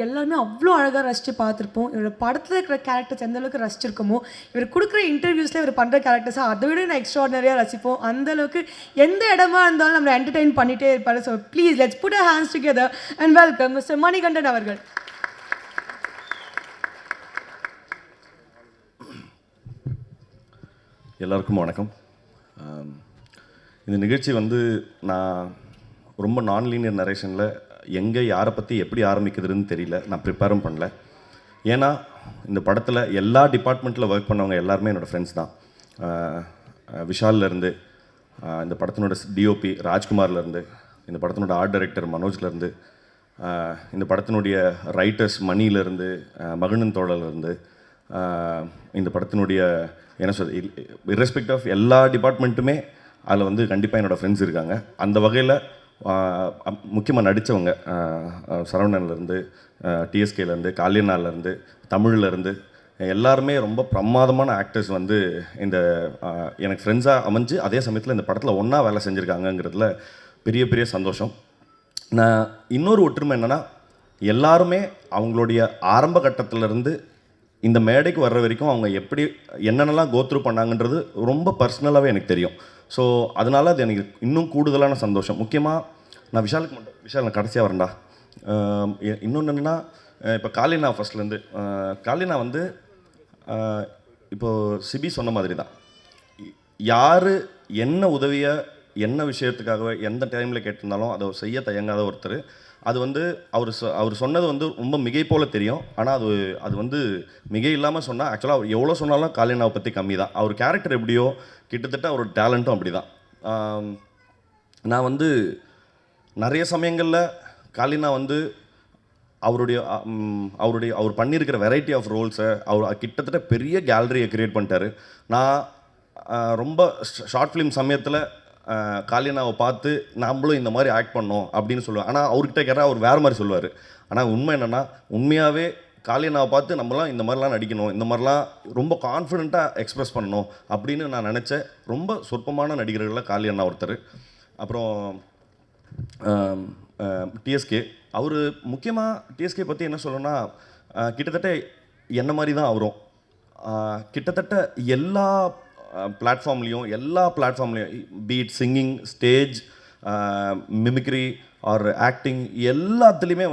எல்லாருமே அவ்வளோ அழகாக ரசித்து பார்த்துருப்போம். இவரோட படத்தில் இருக்கிற கேரக்டர்ஸ் எந்த அளவுக்கு ரசிச்சிருக்கோமோ, இவர் கொடுக்குற இன்டர்வியூஸில் இவர் பண்ணுற கேரக்டர்ஸை அதை விட நான் எக்ஸ்ட்ராடனரியாக ரசிப்போம். அந்த அளவுக்கு எந்த இடமா இருந்தாலும் நம்மளை என்டர்டெயின் பண்ணிகிட்டே இருப்பார். So please let's put our hands together and welcome mister Manikandan அவர்கள். எல்லாருக்கும் வணக்கம். இந்த நிகழ்ச்சி நான் ரொம்ப நான்லீனியர் நரேஷனில் எங்கே யாரை பற்றி எப்படி ஆரம்பிக்குதுன்னு தெரியல, நான் ப்ரிப்பேரும் பண்ணல. ஏன்னா இந்த படத்தில் எல்லா டிபார்ட்மெண்ட்டில் ஒர்க் பண்ணவங்க எல்லாருமே என்னோடய ஃப்ரெண்ட்ஸ் தான். விஷால்லேருந்து, இந்த படத்தினோட டிஓபி ராஜ்குமார்லேருந்து, இந்த படத்தினோட ஆர்ட் டைரக்டர் மனோஜ்லேருந்து, இந்த படத்தினுடைய ரைட்டர்ஸ் மணியிலேருந்து, மகிழன் தோழர்லேருந்து, இந்த படத்தினுடைய என்ன சொல்றது, இர்ரெஸ்பெக்ட் ஆஃப் எல்லா டிபார்ட்மெண்ட்டுமே அதில் கண்டிப்பாக என்னோடய ஃப்ரெண்ட்ஸ் இருக்காங்க. அந்த வகையில் முக்கியமாக நடித்தவங்க சரவணன்லேருந்து, டிஎஸ்கேலேருந்து, காளியனாலேருந்து, தமிழ்லேருந்து எல்லாருமே ரொம்ப பிரமாதமான ஆக்டர்ஸ் இந்த எனக்கு ஃப்ரெண்ட்ஸாக அமைஞ்சு அதே சமயத்தில் இந்த படத்தில் ஒன்றா வேலை செஞ்சுருக்காங்கங்கிறதுல பெரிய பெரிய சந்தோஷம். நான் இன்னொரு ஒற்றுமை என்னென்னா, எல்லாருமே அவங்களுடைய ஆரம்ப கட்டத்திலேருந்து இந்த மேடைக்கு வர்ற வரைக்கும் அவங்க எப்படி என்னென்னலாம் கோத்ரூ பண்ணாங்கன்றது ரொம்ப பர்சனலாகவே எனக்கு தெரியும். ஸோ அதனால் அது எனக்கு இன்னும் கூடுதலான சந்தோஷம். முக்கியமாக நான் விஷால் நான் கடைசியாக வரேன்டா. இன்னொன்று என்னென்னா, இப்போ காளினா ஃபஸ்ட்லேருந்து காளினா இப்போது சிபி சொன்ன மாதிரி தான், யார் என்ன உதவியை என்ன விஷயத்துக்காகவே எந்த டைமில் கேட்டிருந்தாலும் அதை செய்ய தயங்காத ஒருத்தர். அது அவர் சொன்னது ரொம்ப மிகை போல் தெரியும். ஆனால் அது மிகை இல்லாமல் சொன்னால் ஆக்சுவலாக அவர் எவ்வளோ சொன்னாலும் காளினாவை பற்றி கம்மி தான். அவர் கேரக்டர் எப்படியோ கிட்டத்தட்ட அவர் டேலண்ட்டும் அப்படி தான். நான் நிறைய சமயங்களில் காளினா அவர் பண்ணியிருக்கிற வெரைட்டி ஆஃப் ரோல்ஸை அவர் கிட்டத்தட்ட பெரிய கேலரியை க்ரியேட் பண்ணிட்டார். நான் ரொம்ப ஷார்ட் ஃபிலிம் சமயத்தில் காளியனாவை பார்த்து நம்மளும் இந்த மாதிரி ஆக்ட் பண்ணோம் அப்படின்னு சொல்லுவேன். ஆனால் அவர்கிட்ட கேட்டால் அவர் வேறு மாதிரி சொல்லுவார். ஆனால் உண்மை என்னென்னா, உண்மையாகவே காளியனாவை பார்த்து நம்மளாம் இந்த மாதிரிலாம் நடிக்கணும், இந்த மாதிரிலாம் ரொம்ப கான்ஃபிடெண்ட்டாக எக்ஸ்ப்ரெஸ் பண்ணணும் அப்படின்னு நான் நினச்ச ரொம்ப சொற்பமான நடிகர்களில் காளியண்ணா ஒருத்தர். அப்புறம் டிஎஸ்கே, அவர் முக்கியமாக டிஎஸ்கே பற்றி என்ன சொல்லணும்னா, கிட்டத்தட்ட என்ன மாதிரி தான் அவரும் கிட்டத்தட்ட எல்லா பிளாட்ஃபார்ம்லேயும் beat singing, stage, mimicry or acting எல்லாத்துலேயுமே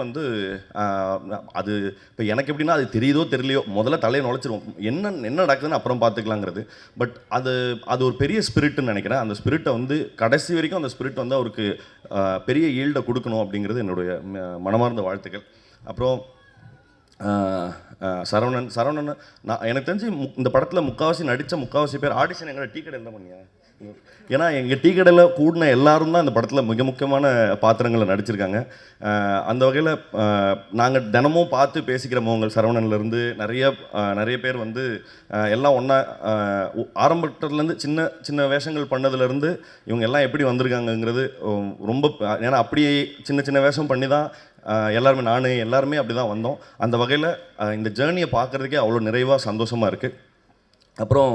அது இப்போ எனக்கு எப்படின்னா, அது தெரியுதோ தெரியலையோ முதல்ல தலையை நுழைச்சிருவோம், என்ன நடக்குதுன்னு அப்புறம் பார்த்துக்கலாங்கிறது. பட் அது ஒரு பெரிய ஸ்பிரிட்டுன்னு நினைக்கிறேன். அந்த ஸ்பிரிட்டை கடைசி வரைக்கும் அந்த ஸ்பிரிட் அவருக்கு பெரிய ஈல்டை கொடுக்கணும் அப்படிங்கிறது என்னுடைய மனமார்ந்த வாழ்த்துக்கள். அப்புறம் சரவணன் நான் எனக்கு தெரிஞ்சு இந்த படத்தில் முக்கால்வாசி பேர் ஆடிஷன் எங்களை டீ கடை என்ன பண்ணியா, ஏன்னா எங்கள் டீ கடையில் கூடின எல்லாரும் தான் இந்த படத்தில் மிக முக்கியமான பாத்திரங்களை நடிச்சிருக்காங்க. அந்த வகையில் நாங்கள் தினமும் பார்த்து பேசிக்கிற மோகங்கள் சரவணன்லேருந்து நிறைய பேர் எல்லாம் ஒன்றா ஆரம்பத்துலேருந்து சின்ன சின்ன வேஷங்கள் பண்ணதுலேருந்து இவங்க எல்லாம் எப்படி வந்திருக்காங்கங்கிறது ரொம்ப, ஏன்னா அப்படியே சின்ன வேஷம் பண்ணி தான் எல்லாருமே எல்லாருமே அப்படி தான் வந்தோம். அந்த வகையில் இந்த ஜேர்னியை பார்க்குறதுக்கே அவ்வளோ நிறைவாக சந்தோஷமாக இருக்குது. அப்புறம்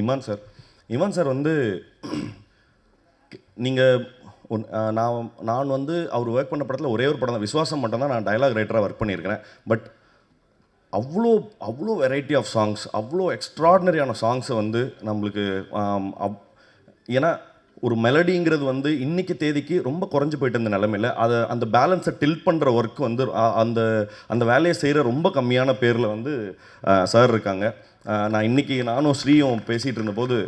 இமான் சார் நீங்கள் நான் அவர் ஒர்க் பண்ண படத்தில் ஒரே ஒரு படம் தான், விஸ்வாசம் மட்டும் தான் நான் டயலாக் ரைட்டராக ஒர்க் பண்ணியிருக்கிறேன். பட் அவ்வளோ வெரைட்டி ஆஃப் சாங்ஸ், அவ்வளோ எக்ஸ்ட்ராடினரியான சாங்ஸை நம்மளுக்கு ஏன்னா ஒரு மெலடிங்கிறது இன்றைக்கி தேதிக்கு ரொம்ப குறைஞ்சி போயிட்டு இருந்த நிலமையில் அந்த பேலன்ஸை டில்ட் பண்ணுற ஒர்க் அந்த வேலையை செய்கிற ரொம்ப கம்மியான பேரில் சார் இருக்காங்க. நானும் ஸ்ரீயும் பேசிகிட்டு இருந்தபோது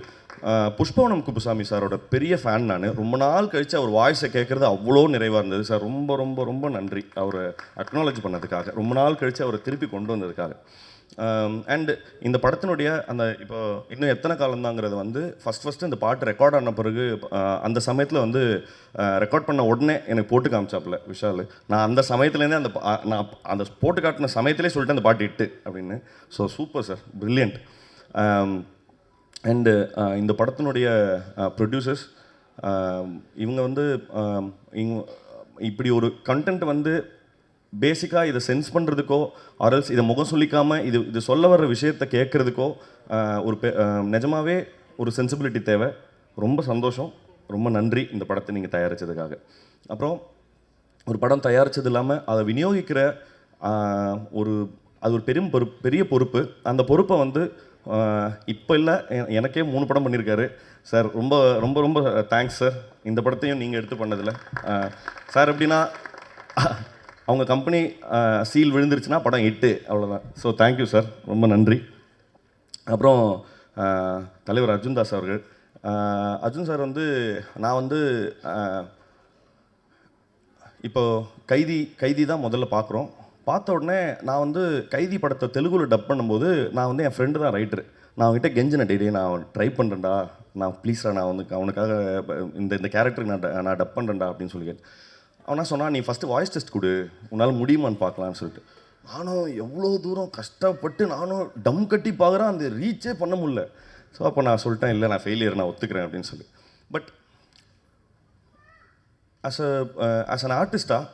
புஷ்பவனம் குப்புசாமி சாரோட பெரிய ஃபேன் நான். ரொம்ப நாள் கழித்து அவர் வாய்ஸை கேட்குறது அவ்வளோ நிறைவாக இருந்தது சார். ரொம்ப ரொம்ப ரொம்ப நன்றி அவரை அக்னாலேஜ் பண்ணதுக்காக, ரொம்ப நாள் கழித்து அவரை திருப்பி கொண்டு வந்ததுக்காக. அண்ட் இந்த படத்தினுடைய இப்போ இன்னும் எத்தனை காலம்தாங்கிறது ஃபஸ்ட்டு இந்த பாட்டு ரெக்கார்ட் ஆன பிறகு அந்த சமயத்தில் ரெக்கார்ட் பண்ண உடனே எனக்கு போட்டு காமிச்சாப்புல விஷால். நான் அந்த சமயத்துலேருந்தே நான் அந்த போட்டு காட்டின சமயத்திலே சொல்லிட்டு அந்த பாட்டு இட்டு அப்படின்னு. So super sir, brilliant. And இந்த படத்தினுடைய ப்ரொடியூசர்ஸ் இவங்க இப்படி ஒரு கண்டென்ட் பேசிக்காக இதை சென்ஸ் பண்ணுறதுக்கோ ஆர்எல்ஸ் இதை முகம் சொல்லிக்காமல் இது சொல்ல வர்ற விஷயத்தை கேட்குறதுக்கோ ஒரு நிஜமாகவே ஒரு சென்சிபிலிட்டி தேவை. ரொம்ப சந்தோஷம், ரொம்ப நன்றி இந்த படத்தை நீங்கள் தயாரித்ததுக்காக. அப்புறம் ஒரு படம் தயாரித்தது இல்லாமல் அதை விநியோகிக்கிற ஒரு அது ஒரு பெரிய பொறுப்பு. அந்த பொறுப்பை வந்து இப்போ இல்லை, எனக்கே 3 படம் பண்ணியிருக்காரு சார். ரொம்ப ரொம்ப ரொம்ப தேங்க்ஸ் சார். இந்த படத்தையும் நீங்கள் எடுத்து பண்ணதில்ல சார். எப்படின்னா அவங்க கம்பெனி சீல் விழுந்துருச்சுன்னா படம் 8 அவ்வளோதான். ஸோ தேங்க்யூ சார், ரொம்ப நன்றி. அப்புறம் தலைவர் அர்ஜுன் தாஸ் அவர்கள். அர்ஜுன் சார் வந்து நான் வந்து இப்போ கைதி தான் முதல்ல பார்க்குறோம். பார்த்த உடனே நான் வந்து கைதி படத்தை தெலுங்குல டப் பண்ணும்போது நான் வந்து என் ஃப்ரெண்டு தான் ரைட்டரு. நான் அவங்ககிட்ட கெஞ்சின டெய்லி நான் ட்ரை பண்ணுறேன்டா, நான் ப்ளீஸ்டா நான் வந்து அவனுக்காக இந்த கேரக்டருக்கு நான் டப் பண்ணுறேன்டா அப்படின்னு சொல்லி கேட்டேன். அவனா சொன்னான், நீ ஃபஸ்ட்டு வாய்ஸ் டெஸ்ட் கொடு, உன்னால் முடியுமான்னு பார்க்கலான்னு சொல்லிட்டு. நானும் எவ்வளோ தூரம் கஷ்டப்பட்டு நானும் டம் கட்டி பார்க்குறேன், அந்த ரீச்சே பண்ண முடியல. ஸோ அப்போ நான் சொல்லிட்டேன், இல்லை நான் ஃபெயிலியர், நான் ஒத்துக்கிறேன் அப்படின்னு சொல்லி. பட் ஆஸ் அன் ஆர்டிஸ்டாக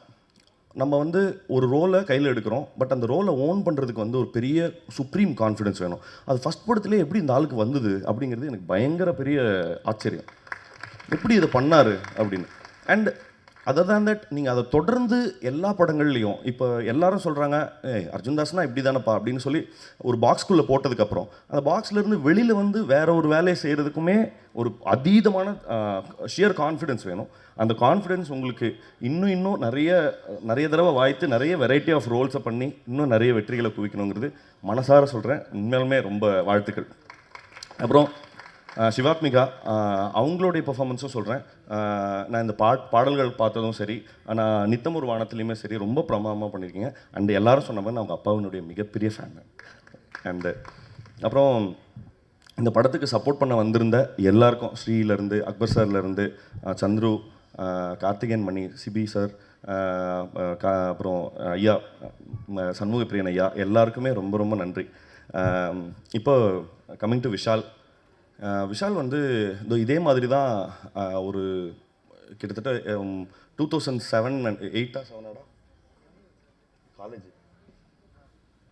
நம்ம வந்து ஒரு ரோலை கையில் எடுக்கிறோம். பட் அந்த ரோலை ஓன் பண்ணுறதுக்கு வந்து ஒரு பெரிய சுப்ரீம் கான்ஃபிடென்ஸ் வேணும். அது ஃபஸ்ட் படத்துலேயே எப்படி இந்த ஆளுக்கு வந்தது அப்படிங்கிறது எனக்கு பயங்கர பெரிய ஆச்சரியம். எப்படி இதை பண்ணார் அப்படின்னு. அண்ட் அதர் தேன் தட் நீங்கள் அதை தொடர்ந்து எல்லா படங்கள்லையும் இப்போ எல்லாரும் சொல்கிறாங்க, அர்ஜுன் தாஸ்னா இப்படி தானப்பா அப்படின்னு சொல்லி ஒரு பாக்ஸ்குள்ளே போட்டதுக்கப்புறம் அந்த பாக்ஸ்லேருந்து வெளியில் வந்து வேற ஒரு வேலையை செய்கிறதுக்குமே ஒரு அதீதமான ஷியர் கான்ஃபிடென்ஸ் வேணும். அந்த கான்ஃபிடென்ஸ் உங்களுக்கு இன்னும் நிறைய தடவை வாய்த்து நிறைய வெரைட்டி ஆஃப் ரோல்ஸை பண்ணி இன்னும் நிறைய வெற்றிகளை குவிக்கணுங்கிறது மனசார சொல்கிறேன். உண்மையாலுமே ரொம்ப வாழ்த்துக்கள். அப்புறம் சிவாத்மிகா அவங்களுடைய பெர்ஃபார்மன்ஸும் சொல்கிறேன். நான் இந்த பாடல்கள் பார்த்ததும் சரி, ஆனால் நித்தமொரு வானத்துலேயுமே சரி ரொம்ப பிரமாதமாக பண்ணியிருக்கீங்க. அண்ட் எல்லாரும் சொன்ன மாதிரி நான் அவங்க அப்பாவினுடைய மிகப்பெரிய ஃபேன். அண்டு அப்புறம் இந்த படத்துக்கு சப்போர்ட் பண்ண வந்திருந்த எல்லாருக்கும், ஸ்ரீலேருந்து அக்பர் சார்லேருந்து சந்துரு, கார்த்திகேயன் மணி, சிபி சார், அப்புறம் ஐயா சண்முக பிரியன் ஐயா, எல்லாருக்குமே ரொம்ப ரொம்ப நன்றி. இப்போ கம்மிங் டு விஷால் வந்து இதே மாதிரி தான் ஒரு கிட்டத்தட்ட 2007 and 8 காலேஜ்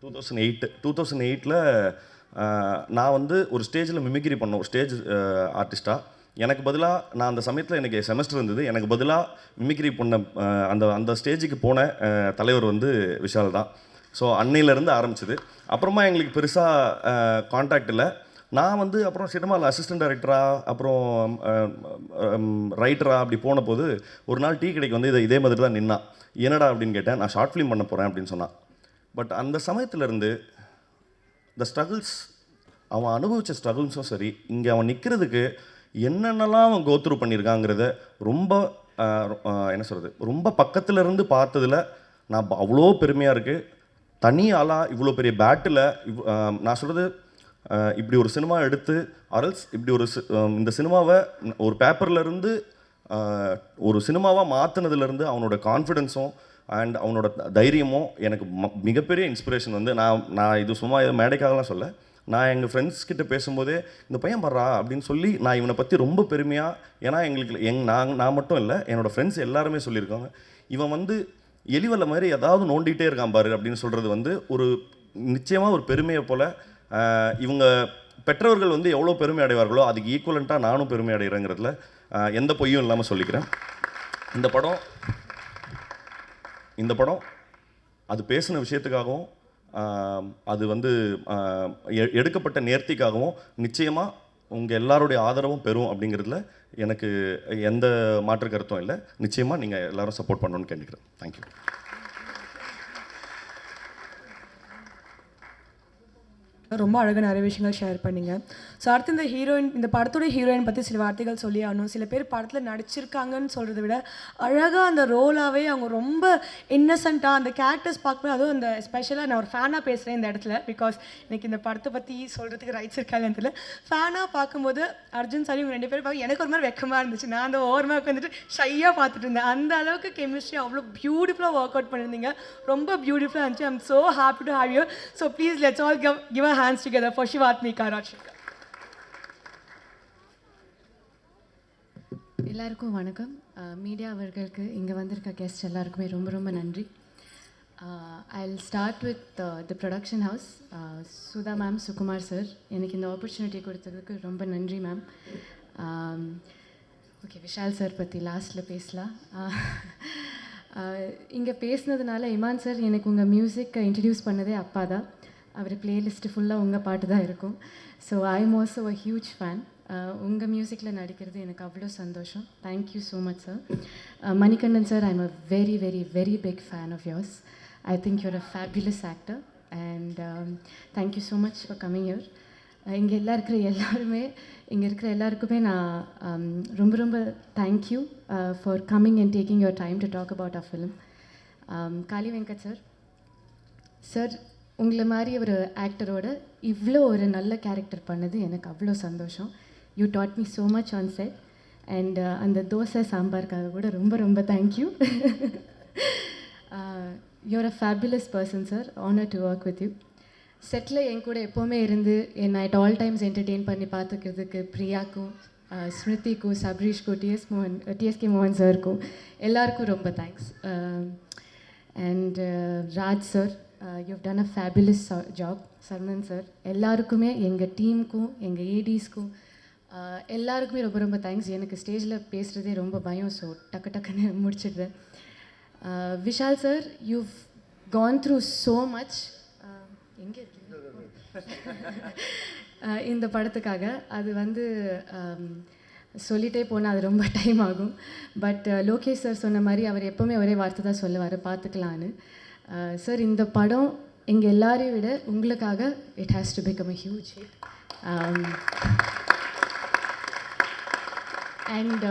2008 நான் வந்து ஒரு ஸ்டேஜில் மிமிக்ரி பண்ணோம், ஸ்டேஜ் ஆர்டிஸ்ட்டாக. எனக்கு பதிலாக நான் அந்த சமயத்தில் எனக்கு செமஸ்டர் இருந்தது, எனக்கு பதிலாக மிமிக்ரி பண்ண அந்த ஸ்டேஜுக்கு போன தலைவர் வந்து விஷால் தான். ஸோ அன்னையிலேருந்து ஆரம்பிச்சது. அப்புறமா எங்களுக்கு பெருசாக கான்டாக்ட் இல்லை. நான் வந்து அப்புறம் சினிமாவில் அசிஸ்டன்ட் டைரக்டராக அப்புறம் ரைட்டராக அப்படி போன போது ஒரு நாள் டீ கடைக்கு வந்து இதே மாதிரி தான் நின்னான். என்னடா அப்படின்னு கேட்டேன். நான் ஷார்ட் ஃபிலிம் பண்ண போகிறேன் அப்படின்னு சொன்னான். பட் அந்த சமயத்துலேருந்து இந்த ஸ்ட்ரகிள்ஸ், அவன் அனுபவித்த ஸ்ட்ரகிள்ஸும் சரி, இங்கே அவன் நிற்கிறதுக்கு என்னென்னலாம் அவன் கோத்ரூ பண்ணியிருக்காங்கிறத ரொம்ப என்ன சொல்கிறது, ரொம்ப பக்கத்துலேருந்து பார்த்ததில் நான் அவ்வளோ பெருமையாக இருக்குது. தனி ஆளாக இவ்வளோ பெரிய பேட்டில் நான் சொல்கிறது, இப்படி ஒரு சினிமா எடுத்து அரல்ஸ் இப்படி இந்த சினிமாவை ஒரு பேப்பர்லேருந்து ஒரு சினிமாவாக மாற்றினதுலேருந்து அவனோட கான்ஃபிடென்ஸும் அண்ட் அவனோட தைரியமும் எனக்கு மிகப்பெரிய இன்ஸ்பிரேஷன். வந்து நான் இது சும்மா மேடைக்காகலாம் சொல்ல, நான் எங்கள் ஃப்ரெண்ட்ஸ் கிட்ட பேசும்போதே இந்த பையன் படுறா அப்படின்னு சொல்லி நான் இவனை பற்றி ரொம்ப பெருமையாக, ஏன்னா எங்களுக்கு நான் மட்டும் இல்லை, என்னோடய ஃப்ரெண்ட்ஸ் எல்லாருமே சொல்லியிருக்காங்க, இவன் வந்து எலிவல்ல மாதிரி ஏதாவது நோண்டிகிட்டே இருக்கான் பாரு அப்படின்னு சொல்கிறது வந்து ஒரு நிச்சயமாக ஒரு பெருமையை போல். இவங்க பெற்றவர்கள் வந்து எவ்வளோ பெருமை அடைவார்களோ அதுக்கு ஈக்குவலண்ட்டாக நானும் பெருமை அடைகிறேங்கிறதுல எந்த பொய்யும் இல்லாமல் சொல்லிக்கிறேன். இந்த படம் அது பேசின விஷயத்துக்காகவும் அது வந்து எடுக்கப்பட்ட நேர்த்திக்காகவும் நிச்சயமாக உங்கள் எல்லாருடைய ஆதரவும் பெறும் அப்படிங்கிறதுல எனக்கு எந்த மாற்று கருத்தும் இல்லை. நிச்சயமாக நீங்கள் எல்லோரும் சப்போர்ட் பண்ணணும்னு கேட்டுக்கிறேன். தேங்க்யூ. ரொம்ப அழகாக நிறைய விஷயங்கள் ஷேர் பண்ணிங்க. ஸோ அடுத்து இந்த படத்தோட ஹீரோயின் பற்றி சில வார்த்தைகள் சொல்லி ஆகணும். சில பேர் படத்தில் நடிச்சிருக்காங்கன்னு சொல்கிறத விட அழகாக அந்த ரோலாகவே அவங்க ரொம்ப இன்னசென்ட்டாக அந்த கேரக்டர்ஸ் பார்க்கும்போது, அதுவும் அந்த ஸ்பெஷலாக நான் ஒரு ஃபேனாக பேசுகிறேன் இந்த இடத்துல, பிகாஸ் எனக்கு இந்த படத்தை பற்றி சொல்கிறதுக்கு ரைட்ஸ் இருக்காதுன்னு தெரியல. ஃபேனாக பார்க்கும்போது அர்ஜுன் சார் இவங்க 2 பேரும் பார்க்க எனக்கு ஒரு மாதிரி வெக்கமாக இருந்துச்சு. நான் அந்த ஓரமாக உட்காந்துட்டு ஷையாக பார்த்துட்டு இருந்தேன். அந்த அளவுக்கு கெமிஸ்ட்ரி அவ்வளோ பியூட்டிஃபுல்லாக ஒர்க் அவுட் பண்ணியிருந்தீங்க. ரொம்ப பியூட்டிஃபுல்லாக இருந்துச்சு. I am so happy to have you. So please let's all give a hands together for Shivatmika Rajshekar. எல்லாருக்கும் வணக்கம். மீடியா அவர்களுக்கு இங்கே வந்திருக்க கெஸ்ட் எல்லாருக்குமே ரொம்ப ரொம்ப நன்றி. I'll start with the production house. Sudha ma'am, Sukumar sir, எனக்கு இந்த ஆப்பர்ச்சுனிட்டி கொடுத்ததுக்கு ரொம்ப நன்றி மேம். ஓகே, விஷால் சார் பற்றி லாஸ்ட்டில் பேசலாம். இங்கே பேசுனதுனால இமான் சார் எனக்கு உங்கள் மியூசிக்கை இன்ட்ரடியூஸ் பண்ணதே அப்பா தான். அவர் பிளேலிஸ்ட்டு ஃபுல்லாக உங்கள் பாட்டு தான் இருக்கும். So I am also a huge fan. உங்கள் மியூசிக்கில் நடிக்கிறது எனக்கு அவ்வளோ சந்தோஷம். Thank you so much sir. Manikandan sir, I am a very very very big fan of yours. I think you're a fabulous actor and thank you so much for coming your. இங்கே இங்கே இருக்கிற எல்லாருக்குமே நான் ரொம்ப ரொம்ப thank you for coming and taking your time to talk about a film. Kaali Venkat sir, sir உங்களை மாதிரி ஒரு ஆக்டரோட இவ்வளோ ஒரு நல்ல கேரக்டர் பண்ணது எனக்கு அவ்வளோ சந்தோஷம். You taught me so much on set and அந்த தோசை சாம்பாருக்காக கூட ரொம்ப ரொம்ப thank you. You are a fabulous person sir. Honour to work with you. செட்டில் என் கூட எப்போவுமே இருந்து என்னை அட் ஆல் டைம்ஸ் என்டர்டெயின் பண்ணி பார்த்துக்கிறதுக்கு பிரியாக்கும், ஸ்மிருதிக்கும், சப்ரீஷ்க்கும், டிஎஸ்கே மோகன் சாருக்கும் எல்லாருக்கும் ரொம்ப thanks. And Raj sir, you've done a fabulous job. Sermon sir, எல்லாருக்குமே, எங்கள் டீமுக்கும் எங்கள் ஏடிஸ்க்கும் எல்லாருக்குமே ரொம்ப ரொம்ப தேங்க்ஸ். எனக்கு ஸ்டேஜில் பேசுகிறதே ரொம்ப பயம், ஸோ டக்குன்னு முடிச்சிடுறேன். Vishal sir, you've gone through so much. எங்கே இருக்கீங்க இந்த படத்துக்காக? அது சொல்லிகிட்டே போனால் அது ரொம்ப டைம் ஆகும். பட் லோகேஷ் சார் சொன்ன மாதிரி அவர் எப்போவுமே ஒரே வார்த்தை தான் சொல்லுவார், பார்த்துக்கலான்னு. சார், இந்த படம் எங்கள் எல்லாரையும் விட உங்களுக்காக it has to become a huge hit. And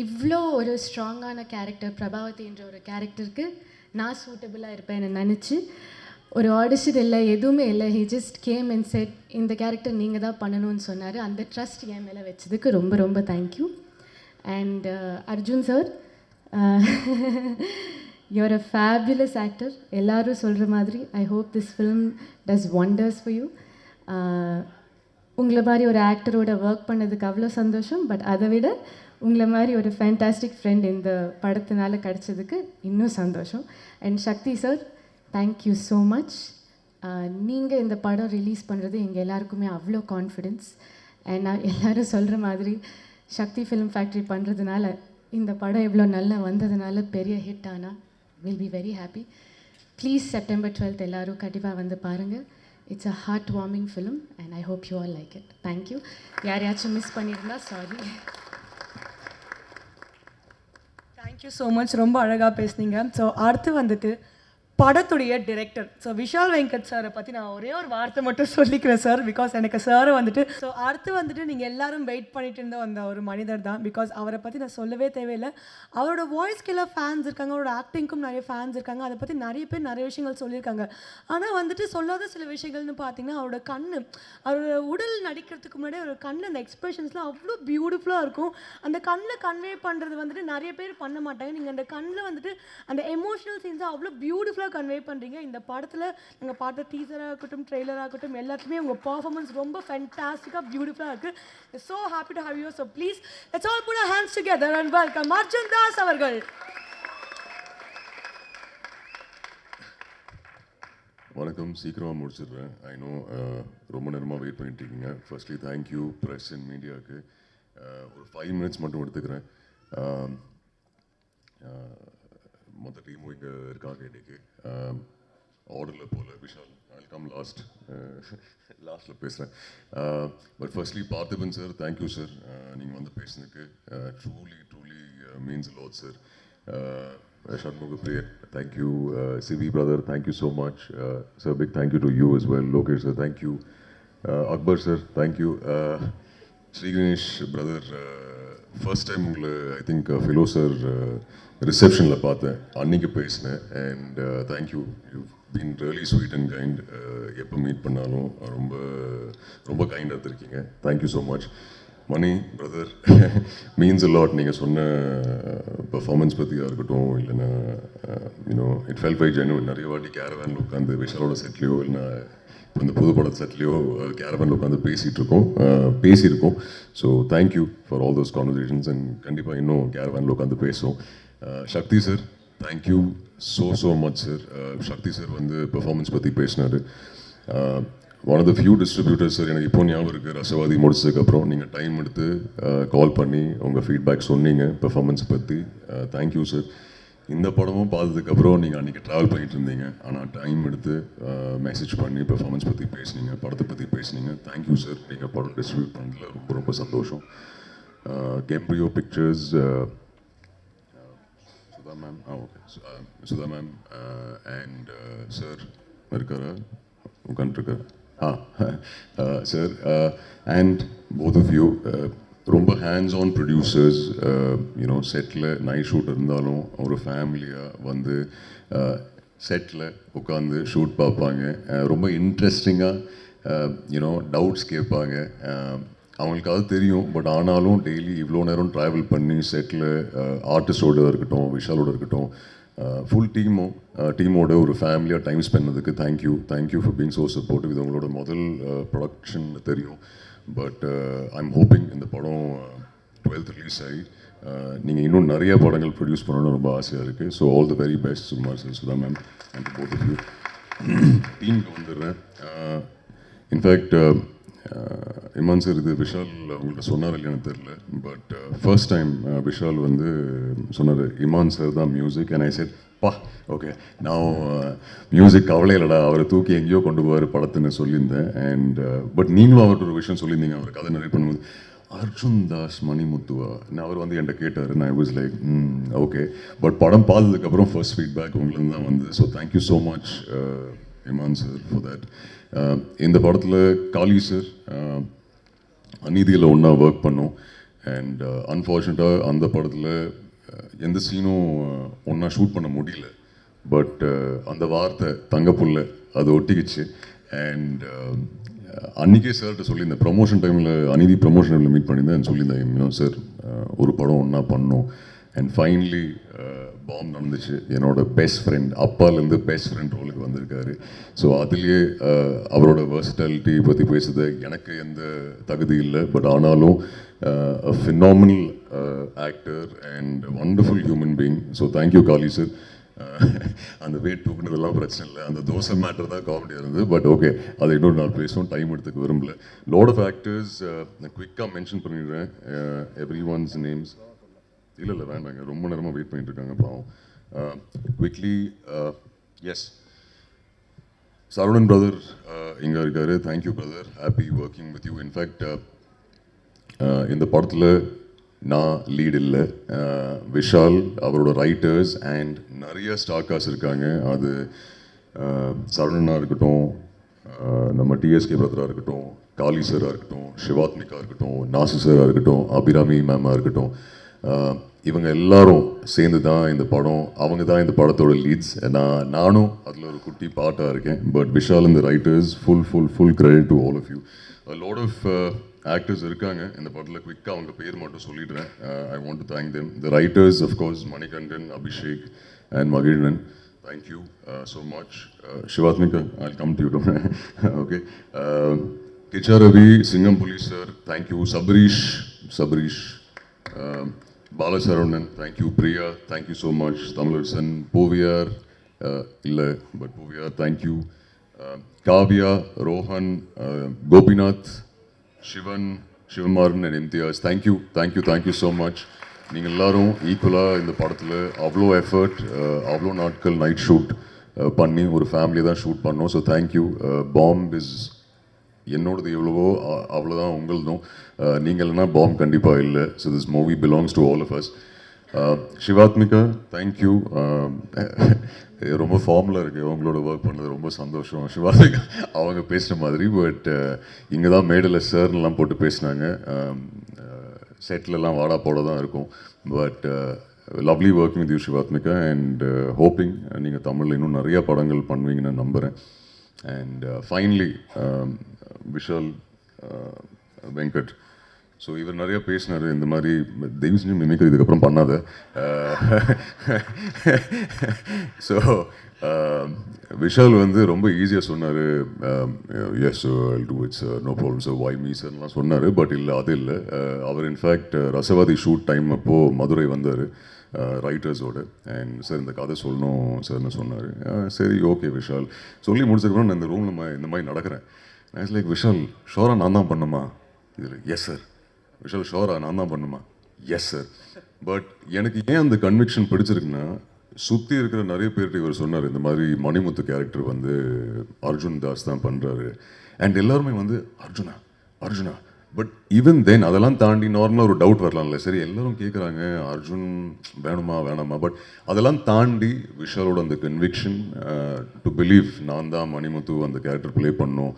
இவ்வளோ ஒரு ஸ்ட்ராங்கான கேரக்டர், பிரபாவதின்ற ஒரு கேரக்டருக்கு நான் சூட்டபுளாக இருப்பேன்னு நினச்சி ஒரு ஆடிஷன் இல்லை, எதுவுமே இல்லை. He just game and set, இந்த கேரக்டர் நீங்கள் தான் பண்ணணும்னு சொன்னார். அந்த ட்ரஸ்ட் என் மேலே வச்சதுக்கு ரொம்ப ரொம்ப thank you. And Arjun sir, you're a fabulous actor. எல்லோரும் சொல்கிற மாதிரி I hope this film does wonders for you. உங்களை மாதிரி ஒரு ஆக்டரோட ஒர்க் பண்ணதுக்கு அவ்வளோ சந்தோஷம். பட் அதை விட உங்களை மாதிரி ஒரு ஃபேண்டாஸ்டிக் ஃப்ரெண்ட் இந்த படத்தினால கிடச்சதுக்கு இன்னும் சந்தோஷம். And Sakthi sir, thank you so much. நீங்கள் இந்த படம் ரிலீஸ் பண்ணுறது எங்கள் எல்லாருக்குமே அவ்வளோ கான்ஃபிடென்ஸ். அண்ட் நான் எல்லோரும் சொல்கிற மாதிரி சக்தி ஃபிலிம் ஃபேக்ட்ரி பண்ணுறதுனால, இந்த படம் இவ்வளோ நல்லா வந்ததுனால, பெரிய ஹிட் ஆனால் will be very happy. Please September 12th எல்லோரும் கண்டிப்பாக பாருங்கள். It's a heart warming film and I hope you all like it. Thank you. யாரையாச்சும் மிஸ் பண்ணியிருந்தா சாரி. Thank you so much. ரொம்ப அழகாக பேசுனீங்க. ஸோ அடுத்து படத்துடைய டிரெக்டர். ஸோ விஷால் வெங்கட் சாரை பற்றி நான் ஒரே ஒரு வார்த்தை மட்டும் சொல்லிக்கிறேன் சார், பிகாஸ் எனக்கு சாரை ஸோ அடுத்து நீங்கள் எல்லாரும் வெயிட் பண்ணிட்டு இருந்த அந்த ஒரு மனிதர் தான். பிகாஸ் அவரை பற்றி நான் சொல்லவே தேவையில்லை. அவரோட வாய்ஸ்க்கு எல்லாம் ஃபேன்ஸ் இருக்காங்க, அவரோட ஆக்டிங்க்கும் நிறைய ஃபேன்ஸ் இருக்காங்க. அதை பற்றி நிறைய பேர் நிறைய விஷயங்கள் சொல்லியிருக்காங்க. ஆனால் சொல்லாத சில விஷயங்கள்னு பார்த்தீங்கன்னா, அவரோட கண்ணு, அவரோட உடல் நடிக்கிறதுக்கு முன்னாடி அவரோட கண்ணு, அந்த எக்ஸ்பிரஷன்ஸ்லாம் அவ்வளோ பியூட்டிஃபுல்லாக இருக்கும். அந்த கண்ணில் கன்வே பண்ணுறது நிறைய பேர் பண்ண மாட்டாங்க. நீங்கள் அந்த கண்ணில் அந்த எமோஷனல் சீன்ஸை அவ்வளோ பியூட்டிஃபுல்லாக கன்வே பண்ணுறீங்க. இந்த படத்தில் நாங்கள் பார்த்த டீசராக இருக்கட்டும், ட்ரெய்லராக இருக்கட்டும், எல்லாத்துக்குமே உங்கள் பர்ஃபார்மன்ஸ் ரொம்ப ஃபேண்டாஸ்டிக்காக பியூட்டிஃபுல்லாக இருக்குது. So happy to have you. So please let's all put our hands together and welcome Arjun Das அவர்கள். வணக்கம். சீக்கிரமாக முடிச்சிடுறேன். ஐ நோ ரொம்ப நேரமாக வெயிட் பண்ணிட்டு இருக்கீங்க. ஃபர்ஸ்ட்லி தேங்க்யூ ப்ரெஸ் அண்ட் மீடியாவுக்கு. ஒரு 5 minutes மட்டும் எடுத்துக்கிறேன். மொத்த டீமும் இங்கே இருக்காங்க இன்றைக்கி. ஆர்டரில் போகல. விஷால், ஐ கம் லாஸ்ட்டில் பேசுகிறேன். But firstly Parthiban sir, thank you sir. நீங்கள் பேசுனதுக்கு truly means a lot sir. Shanmuga Priya, thank you. CV brother, thank you so much. Sir, big thank you to you as well. Lokesh sir, thank you. Akbar sir, thank you. Sri Ganesh brother, first time I think Philo sir reception la paathen annikku pesna, and thank you. You've been really sweet and kind. Eppa meet pannalum romba kind ah irukkinga. Thank you so much. Mani brother means a lot. நீங்கள் சொன்ன performance பற்றியாக இருக்கட்டும், இல்லைன்னா it felt very genuine. நிறைய வாட்டி கேரவேனில் உட்காந்து விஷாலோட செட்லேயோ இல்லைன்னா இப்போ இந்த புதுப்பட செட்லேயோ கேரவேனில் உட்காந்து பேசியிருக்கோம். So thank you for all those conversations. And கண்டிப்பாக இன்னும் கேரவேனில் உட்காந்து பேசுவோம். Shakti sir, thank you so much sir. Shakti sir performance பற்றி பேசினார். One of the few distributors sir, எனக்கு இப்போ ஞாபகம் இருக்குது, ரசவாதி முடிச்சதுக்கப்புறம் நீங்கள் டைம் எடுத்து கால் பண்ணி உங்கள் ஃபீட்பேக் சொன்னீங்க பெர்ஃபார்மன்ஸ் பற்றி. Thank you sir. இந்த படமும் பார்த்ததுக்கப்புறம் நீங்கள் அன்றைக்கி ட்ராவல் பண்ணிட்டு இருந்தீங்க, ஆனால் டைம் எடுத்து மெசேஜ் பண்ணி பெர்ஃபார்மன்ஸ் பற்றி பேசுனீங்க, படத்தை பற்றி பேசுனீங்க. Thank you sir. நீங்கள் படம் டிஸ்ட்ரிபியூட் பண்ணதில் ரொம்ப ரொம்ப சந்தோஷம். Kembrio Pictures, Sudha ma'am, okay, Sudha ma'am and sir இருக்காரா, உட்காந்துருக்கார், sir and both of you, ரொம்ப ஹேண்ட்ஸ் ஆன் ப்ரொடியூசர்ஸ். யூனோ செட்டில் நைட் ஷூட் இருந்தாலும் ஒரு ஃபேமிலியாக வந்து செட்டில் உட்காந்து ஷூட் பார்ப்பாங்க. ரொம்ப இன்ட்ரெஸ்டிங்காக யூனோ டவுட்ஸ் கேட்பாங்க. அவங்களுக்கு அது தெரியும், பட் ஆனாலும் டெய்லி இவ்வளோ நேரம் ட்ராவல் பண்ணி செட்டில் ஆர்டிஸ்டோடு இருக்கட்டும், விஷாலோடு இருக்கட்டும், ஃபுல் டீமோட ஒரு ஃபேமிலியாக டைம் ஸ்பெண்ட் பண்ணதுக்கு thank you for being so supportive. இது உங்களோட முதல் ப்ரொடக்ஷன் தெரியும், பட் ஐம் ஹோப்பிங் இந்த படம் 12th ரிலீஸ் ஆகி நீங்கள் இன்னும் நிறைய படங்கள் ப்ரொடியூஸ் பண்ணணும்னு ரொம்ப ஆசையாக இருக்குது. So all the very best Sukumar sir, Sudha ma'am and both of you. டீமுக்கு வந்துடுறேன். இன்ஃபேக்ட் இமான் சார், இது விஷால் உங்கள்கிட்ட சொன்னார் இல்லையான்னு தெரில, பட் ஃபர்ஸ்ட் டைம் விஷால் வந்து சொன்னார் இமான் சார் தான் மியூசிக். அண்ட் ஐ செட் பா ஓகே, நான் மியூசிக் கவலை இல்லைடா, அவரை தூக்கி எங்கேயோ கொண்டு போவார் படத்துன்னு சொல்லியிருந்தேன். அண்ட் பட் நீங்களும் அவர்கிட்ட ஒரு விஷயம் சொல்லியிருந்தீங்க, அவர் கதை நிறைய பண்ணும்போது அர்ஜுன் தாஸ் மணிமுத்துவா, நான் அவர் வந்து என்கிட்ட கேட்டார். நான் I was like okay, but படம் பார்த்ததுக்கப்புறம் ஃபர்ஸ்ட் ஃபீட்பேக் உங்களுக்கு தான் வந்து. So thank you so much Imman sir for that. இந்த படத்தில் காளி சார் அநீதியில் ஒன்றா ஒர்க் பண்ணோம். அண்ட் அன்ஃபார்ச்சுனேட்டாக அந்த படத்தில் எந்த சீனும் ஒன்றா ஷூட் பண்ண முடியல. பட் அந்த வார்த்தை தங்கப்புள்ள அது ஒட்டிக்கிச்சு. அண்ட் அன்றைக்கே சார்கிட்ட சொல்லியிருந்தேன், ப்ரமோஷன் டைமில் அநீதி ப்ரமோஷன் டைமில் மீட் பண்ணியிருந்தேன், சொல்லியிருந்தேன் சார் ஒரு படம் ஒன்றா பண்ணோம். அண்ட் ஃபைனலி பாம் நடந்துச்சு. என்னோட பெஸ்ட் ஃப்ரெண்ட், அப்பாலேருந்து பெஸ்ட் ஃப்ரெண்ட் ரோலுக்கு வந்திருக்காரு. ஸோ அதுலேயே அவரோட வெர்சட்டாலிட்டி பற்றி பேசுறது எனக்கு எந்த தகுதி இல்லை, பட் ஆனாலும் phenomenal actor and wonderful human being. So thank you Kali sir. அந்த வெயிட் தூக்குனதெல்லாம் பிரச்சனை இல்லை, அந்த தோசை மேட்டர் தான் காமெடியாக இருந்தது. பட் ஓகே, அதை இன்னொரு நாள் பேசுவோம், டைம் எடுத்துக்க விரும்பல. லாட் ஆஃப் ஆக்டர்ஸ் நான் குவிக்காக மென்ஷன் பண்ணிடுறேன் எவ்ரி ஒன்ஸ் நேம்ஸ். இல்லை வேண்டாங்க, ரொம்ப நேரமாக வெயிட் பண்ணிட்டு இருக்காங்க பாவம். குவிக்லி, எஸ், சரவணன் பிரதர் இங்கே இருக்காரு. Thank you brother, happy working with you. In fact இந்த படத்தில் நான் லீட் இல்லை, விஷால், அவரோட ரைட்டர்ஸ் அண்ட் நிறைய ஸ்டார்காஸ் இருக்காங்க. அது சரவணனாக இருக்கட்டும், நம்ம டிஎஸ்கே பிரதராக இருக்கட்டும், காளி சாராக இருக்கட்டும், சிவாத்மிகா இருக்கட்டும், நாசு சாராக இருக்கட்டும், அபிராமி மேமாக இருக்கட்டும், இவங்க எல்லாரும் சேர்ந்து தான் இந்த படம். அவங்க தான் இந்த படத்தோட லீட்ஸ். நானும் அதில் ஒரு குட்டி பாட்டாக இருக்கேன். பட் விஷால் இந்த writers full credit to all of you. Lot of actors இருக்காங்க இந்த படத்தில். குவிக்காக அவங்க பேர் மட்டும் சொல்லிடுறேன். I want to thank them. The writers of course Manikandan, Abhishek and Magizhnan. Thank you so much. Sivathmika, I come to you. Okay, Kichcha Ravi, Singam Puli sir, thank you. Sabareesh, Balasaravanan, thank you. Priya, thank you so much. Tamizharasan, Pooviyar இல்லை, but Pooviyar thank you. Kavya, Rohan, Gopinath, Sivamaran and Imtiaz, thank you so much. நீங்கள் எல்லாரும் ஈக்குவலாக இந்த படத்தில் அவ்வளோ எஃபர்ட், அவ்வளோ நாட்கள் நைட் ஷூட் பண்ணி ஒரு ஃபேமிலி தான் ஷூட் பண்ணோம். So thank you. பாம்ப் இஸ் என்னோடது எவ்வளவோ அவ்வளோதான் உங்களதும். நீங்கள் இல்லைனா பாம் கண்டிப்பாக இல்லை. So this movie belongs to all of us. Sivathmika, thank you. ரொம்ப ஃபார்முலாக இருக்குது, அவங்களோட ஒர்க் பண்ணது ரொம்ப சந்தோஷம். சிவாத்மிகா அவங்க பேசுகிற மாதிரி, பட் இங்கே தான் மேடையில் சார்லாம் போட்டு பேசினாங்க. செட்லலாம் வாடா போட தான் இருக்கும். But lovely working with you Shivathmika, and hoping நீங்கள் தமிழில் இன்னும் நிறையா படங்கள் பண்ணுவீங்கன்னு நம்புகிறேன். And finally Vishal Venkat. So இவர் நிறையா பேசினார், இந்த மாதிரி தெய்வ செஞ்சு மிமிக்ரி இதுக்கப்புறம் பண்ணாத. ஸோ விஷால் வந்து ரொம்ப ஈஸியாக சொன்னார், yes I do it sir, no problem sir, why me சார்லாம் சொன்னார். பட் இல்லை, அது இல்லை. அவர் இன்ஃபேக்ட் ரசவாதி ஷூட் டைம் அப்போது மதுரை வந்தார் ரைட்டர்ஸோடு. அண்ட் சார் இந்த கதை சொல்லணும் சார்னு சொன்னார். சரி ஓகே விஷால் சொல்லி முடிச்சதுக்கப்புறம் நான் இந்த ரூமில் இந்த மாதிரி நடக்கிறேன். நான் லைக், விஷால் ஷோரா நான் தான் பண்ணுமா? இதில் எஸ் சார். விஷால் ஷோரா நான் தான் பண்ணுமா? Yes sir. பட் எனக்கு ஏன் அந்த கன்விக்ஷன் பிடிச்சிருக்குன்னா, சுற்றி இருக்கிற நிறைய பேர்கிட்ட இவர் சொன்னார் இந்த மாதிரி மணிமுத்து கேரக்டர் வந்து அர்ஜுன் தாஸ் தான் பண்ணுறாரு அண்ட் எல்லாருமே வந்து Arjuna Arjuna but even then அதெல்லாம் தாண்டி நார்மலாக ஒரு டவுட் வரலாம்ல சரி எல்லாரும் கேட்குறாங்க அர்ஜுன் வேணுமா வேணாமா பட் அதெல்லாம் தாண்டி விஷாலோட அந்த கன்விக்ஷன் டு பிலீவ் நான் தான் மணிமுத்து அந்த கேரக்டர் ப்ளே பண்ணோம்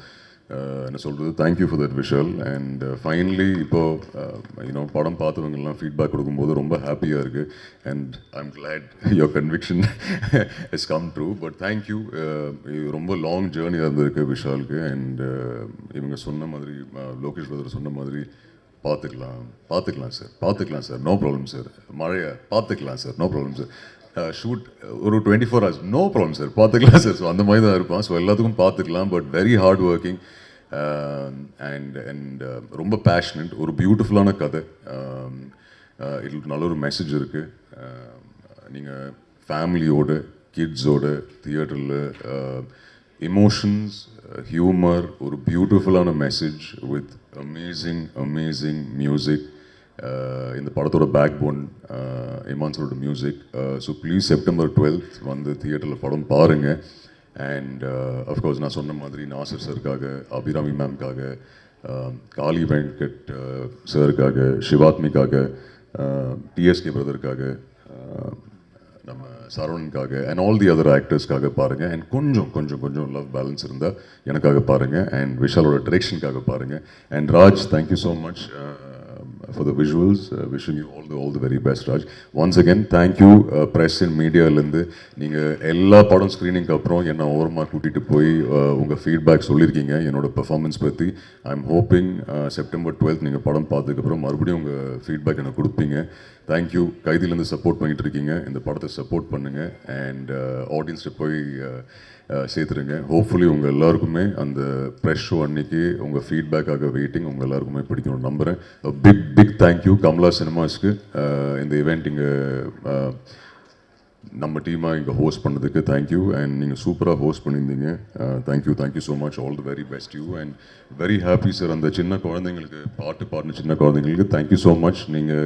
என்ன சொல்கிறது thank you for that Vishal and finally இப்போது படம் பார்த்தவங்கெல்லாம் ஃபீட்பேக் கொடுக்கும்போது ரொம்ப ஹாப்பியாக இருக்குது and I am glad your conviction is come true but thank you இது ரொம்ப லாங் ஜேர்னியாக இருந்திருக்கு விஷாலுக்கு அண்ட் இவங்க சொன்ன மாதிரி லோகேஷ் பிரதர் சொன்ன மாதிரி பார்த்துக்கலாம் சார் நோ ப்ராப்ளம் சார் மழையை பார்த்துக்கலாம் sir no problem sir shoot ஒரு 24 hours நோ ப்ராப்ளம் சார் பார்த்துக்கலாம் சார் ஸோ அந்த மாதிரி தான் இருப்பான் ஸோ எல்லாத்துக்கும் பார்த்துக்கலாம் but very hard working and ரொம்ப பேஷனட் ஒரு பியூட்டிஃபுல்லான கதை இதில் நல்ல ஒரு மெசேஜ் இருக்குது நீங்கள் ஃபேமிலியோட கிட்ஸோட தியேட்டரில் எமோஷன்ஸ் ஹியூமர் ஒரு பியூட்டிஃபுல்லான மெசேஜ் வித் அமேசிங் மியூசிக் இந்த படத்தோட பேக் போன் இமான்ஸோட music so please September 12th வந்து தியேட்டரில் படம் பாருங்கள் அண்ட் அஃப்கோர்ஸ் நான் சொன்ன மாதிரி நாசர் சருக்காக அபிராமி மேம்காக காளி வெங்கட் சருக்காக சிவாத்மிக்காக டிஎஸ்கே பிரதருக்காக நம்ம சரவணனுக்காக அண்ட் ஆல் தி அதர் ஆக்டர்ஸ்க்காக பாருங்கள் அண்ட் கொஞ்சம் லவ் பேலன்ஸ் இருந்தால் எனக்காக பாருங்கள் அண்ட் விஷாலோட டிரெக்ஷனுக்காக பாருங்கள் and Raj thank you so much for the visuals, wishing you all the very best, Raj. Once again, thank you, press and media லேருந்து நீங்கள் எல்லா படம் ஸ்க்ரீனிங்க்கு அப்புறம் என்னை ஓரமாக கூட்டிகிட்டு போய் உங்கள் ஃபீட்பேக் சொல்லியிருக்கீங்க என்னோட பெர்ஃபார்மன்ஸ் பற்றி I am hoping September 12th நீங்கள் படம் பார்த்ததுக்கப்புறம் மறுபடியும் உங்கள் ஃபீட்பேக் எனக்கு கொடுப்பீங்க தேங்க்யூ கைதிலேருந்து சப்போர்ட் பண்ணிகிட்டு இருக்கீங்க இந்த படத்தை சப்போர்ட் பண்ணுங்கள் அண்ட் ஆடியன்ஸ்ட்டு போய் சேர்த்துருங்க ஹோப்ஃபுல்லி உங்கள் எல்லாருக்குமே அந்த ப்ரெஷ் ஷோ அன்னைக்கு உங்கள் ஃபீட்பேக்காக வெயிட்டிங் உங்கள் எல்லாருக்குமே பிடிக்கணும்னு நம்புகிறேன் பிக் தேங்க்யூ கமலா சினிமாஸ்க்கு இந்த ஈவெண்ட் இங்கே நம்ம டீமாக இங்கே ஹோஸ்ட் பண்ணதுக்கு தேங்க்யூ அண்ட் நீங்கள் சூப்பராக ஹோஸ்ட் பண்ணியிருந்தீங்க thank you so much all the very best you and very happy sir அந்த சின்ன குழந்தைங்களுக்கு பாடின சின்ன குழந்தைங்களுக்கு தேங்க்யூ ஸோ மச் நீங்கள்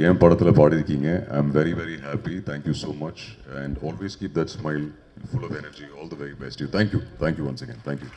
என் படத்தில் பாடியிருக்கீங்க I am very happy thank you so much and always keep that smile full of energy all the very best you thank you once again thank you